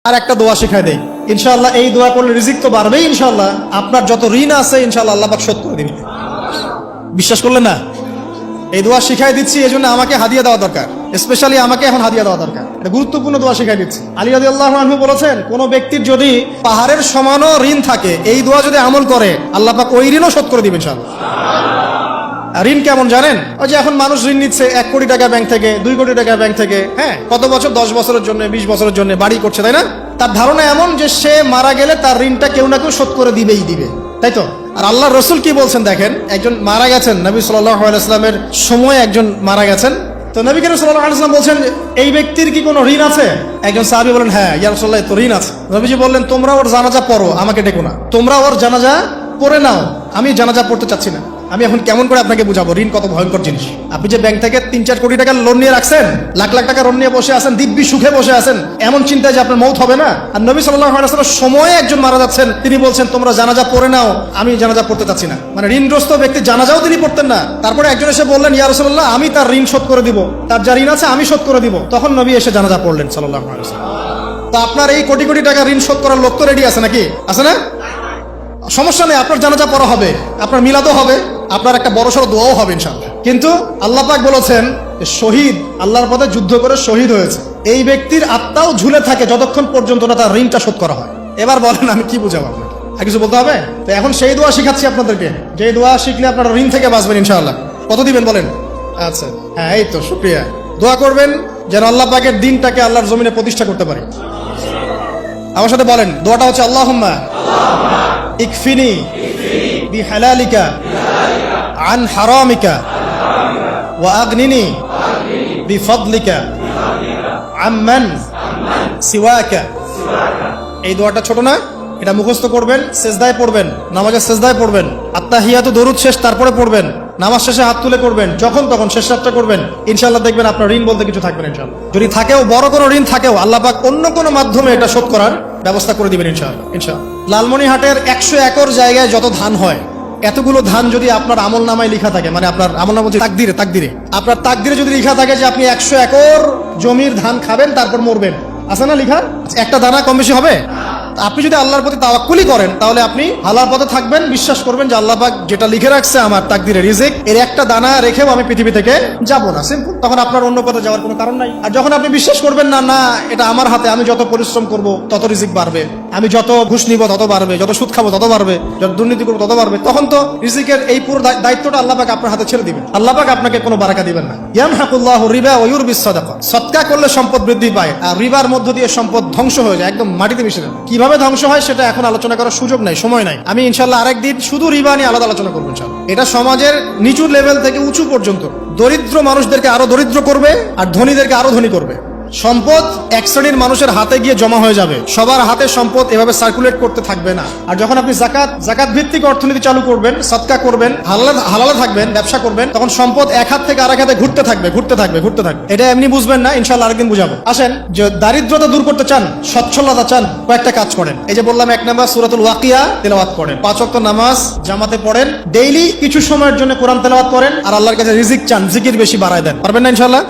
আর একটা দোয়া শিখাই দেই, ইনশাআল্লাহ এই দোয়া করলে রিজিক তো বাড়বেই ইনশাআল্লাহ, আপনার যত ঋণ আছে ইনশাআল্লাহ আল্লাহ পাক শোধ করে দিবেন। বিশ্বাস করলেন না? এই দোয়া শিখাই দিচ্ছি, এই জন্য আমাকে হাদিয়া দেওয়া দরকার, স্পেশালি আমাকে এখন হাদিয়া দেওয়া দরকার। এটা গুরুত্বপূর্ণ দোয়া শিখাই দিচ্ছি। আলী রাদিয়াল্লাহু আনহু বলেছেন, কোন ব্যক্তির যদি পাহাড়ের সমানও ঋণ থাকে, এই দোয়া যদি আমল করে আল্লাহ পাক ওই ঋণও শোধ করে দিবেন ইনশাআল্লাহ। ঋণ কেমন জানেন? ওই যে এখন মানুষ ঋণ নিচ্ছে 1 কোটি টাকা ব্যাংক থেকে, 2 কোটি টাকা ব্যাংক থেকে, হ্যাঁ, কত বছর, 10 বছরের জন্য, 20 বছরের জন্য বাড়ি করছে, তাই না? তার ধারণা এমন যে সে মারা গেলে তার ঋণটা কেউ না কেউ শোধ করে দিবেই দিবে, তাই তো? আর আল্লাহ রসুল কি বলছেন দেখেন, একজন মারা গেছেন, নবী সাল্লাল্লাহু আলাইহি ওয়াসাল্লামের সময় একজন মারা গেছেন, তো নবী করিম সাল্লাল্লাহু আলাইহি ওয়াসাল্লাম বলছেন, এই ব্যক্তির কি কোনো ঋণ আছে? একজন সাহাবী বলেন, হ্যাঁ ইয়া রাসূলুল্লাহ, তো ঋণ আছে। নবীজি বললেন, তোমরা ওর জানাজা পড়ো, আমাকে ডেকো না, তোমরা ওর জানাজা পড়ে নাও, আমি জানাজা পড়তে চাচ্ছি না। আমি এখন কেমন করে আপনাকে বুঝাবো ঋণ কত ভয়ঙ্কর জিনিস? আপনি যে ব্যাংক থেকে 3-4 কোটি টাকার লোন নিয়ে রাখছেন, লাখ লাখ টাকা লোন নিয়ে বসে আছেন, দিব্যি সুখে বসে আছেন, এমন চিন্তায় যে আপনার মৌত হবে না। আর নবী সাল্লাল্লাহু আলাইহি ওয়াসাল্লাম সময়ে একজন মারা যাচ্ছেন, তিনি বলছেন তোমরা জানাজা পড়ে নাও, আমি জানাজা পড়তে চাচ্ছি না। মানে ঋণগ্রস্ত ব্যক্তি জানাজাও তিনি পড়তেন না। তারপরে একজন এসে বললেন, ইয়া রাসূলুল্লাহ, আমি তার ঋণ শোধ করে দিব, তার যা ঋণ আছে আমি শোধ করে দিব। তখন নবী এসে জানাজা পড়লেন সাল্লাল্লাহু আলাইহি ওয়াসাল্লাম। তো আপনার এই কোটি কোটি টাকা ঋণ শোধ করার লোক তো রেডি আছে নাকি? আছে না? সমস্যা নেই, আপনার জানাজা পড়া হবে, আপনার মিলাদও হবে, আপনার একটা বড়সড় দোয়াও হবে ইনশাআল্লাহ। কিন্তু আল্লাহ পাক বলেছেন, শহীদ, আল্লাহর পথে যুদ্ধ করে শহীদ হয়েছে, এই ব্যক্তির আত্মাও ঝুলে থাকে যতক্ষণ পর্যন্ত না তার ঋণটা শোধ করা হয়। এবার বলেন আমি কি বুঝাবো আপনাকে? আর কিছু বলতে হবে? তো এখন সেই দোয়া শিখাচ্ছি আপনাদেরকে, যে দোয়া শিখলে আপনারা ঋণ থেকে বাঁচবেন ইনশাআল্লাহ। কত দিবেন বলেন? আচ্ছা, হ্যাঁ, এই তো, শুকরিয়া। দোয়া করবেন যেন আল্লাহ পাকের দিনটাকে আল্লাহর জমিনে প্রতিষ্ঠা করতে পারি। আমার সাথে বলেন, দোয়াটা হচ্ছে, আল্লাহুম্মা ইকফিনি বিহালালিকা আন হারামিকা ওয়া আগনিনি বিফদলিকা আম্মান সিওয়াকা। এই দোয়াটা ছোট না? এটা মুখস্থ করবেন, সেজদায় পড়বেন, নামাজের সেজদায় পড়বেন, আত্তাহিয়াতু দরুদ শেষ তারপরে পড়বেন, নামাজ শেষে হাত তুলে করবেন, যখন তখন শেষ রাতটা করবেন, ইনশাআল্লাহ দেখবেন আপনার ঋণ বলতে কিছু থাকবে না ইনশাআল্লাহ। যদি থাকেও, বড় কোনো ঋণ থাকেও, আল্লাহ পাক অন্য কোনো মাধ্যমে এটা শোধ করার ব্যবস্থা করে দিবেন ইনশাআল্লাহ। ইনশাআল্লাহ লালমনিরহাটের 100 একর জায়গায় যত ধান হয়, এতগুলো ধান যদি আপনার আমল নামায় লেখা থাকে, মানে আপনার আমল নামা তাকদিরে, আপনার তাকদিরে যদি লেখা থাকে যে আপনি 100 একর জমির ধান খাবেন তারপর মরবেন, আছে না লেখা? একটা দানা কম বেশি হবে? আপনি যদি আল্লাহর প্রতি তাওয়াক্কুলি করেন, তাহলে আপনি হালাল পথে থাকবেন, বিশ্বাস করবেন যে আল্লাহ পাক যেটা লিখে রাখছে আমার তাকদিরে রিজিক, এর একটা দানা রেখেও আমি পৃথিবী থেকে যাব না, সিম্পল। তখন আপনার অন্য পথে যাওয়ার কোনো কারণ নাই। আর যখন আপনি বিশ্বাস করবেন না, না এটা আমার হাতে, আমি যত পরিশ্রম করব তত রিজিক বাড়বে, আমি যত ঘুষ নিব তত বাড়বে, যত সুদ খাবো তত বাড়বে, যত দুর্নীতি করবো তত বাড়বে, তখন তো রিজিকের এই পুরো দায়িত্বটা আল্লাহ পাক আপনার হাতে ছেড়ে দিবেন। আল্লাহ পাক আপনাকে কোনো বারাকা দিবেন না। ইয়ামহাকুল্লাহু রিবা ওয়া ইউরবিস সাদাকা। সদকা করলে সম্পদ বৃদ্ধি পায়, আর রিবার মধ্য দিয়ে সম্পদ ধ্বংস হয়ে যায়, একদম মাটিতে মিশে যায়। কিভাবে ধ্বংস হয় সেটা এখন আলোচনা করার সুযোগ নাই, সময় নাই। আমি ইনশাআল্লাহ আরেকদিন শুধু রিবা নিয়ে আলাদা আলোচনা করবো ইনশাআল্লাহ। এটা সমাজের নিচু লেভেল থেকে উঁচু পর্যন্ত দরিদ্র মানুষদেরকে আরো দরিদ্র করবে, আর ধনীদেরকে আরো ধনী করবে। সম্পদ এক শ্রেণীর মানুষের হাতে গিয়ে জমা হয়ে যাবে, সবার হাতে সম্পদ এভাবে সার্কুলেট করতে থাকবে না। আর যখন আপনি জাকাত ভিত্তিক অর্থনীতি চালু করবেন, সদকা করবেন, হালালে থাকবেন, ব্যবসা করবেন, তখন সম্পদ এক হাত থেকে আরেক হাতে ঘুরতে থাকবে। এটা এমনি বুঝবেন না, ইনশাআল্লাহ আরেকদিন বুঝাবো। আসেন, যে দারিদ্রতা দূর করতে চান, সচ্ছলতা চান, কয়েকটা কাজ করেন। এই যে বললাম, 1 নাম্বার সূরাতুল ওয়াকিয়া তেলাওয়াত করেন, 5 ওয়াক্ত নামাজ জামাতে পড়েন, ডেইলি কিছু সময়ের জন্য কোরআন তেলাওয়াত করেন, আর আল্লাহর কাছে রিজিক চান, জিকির বেশি বাড়ায় দেন। পারবেন না ইনশাআল্লাহ?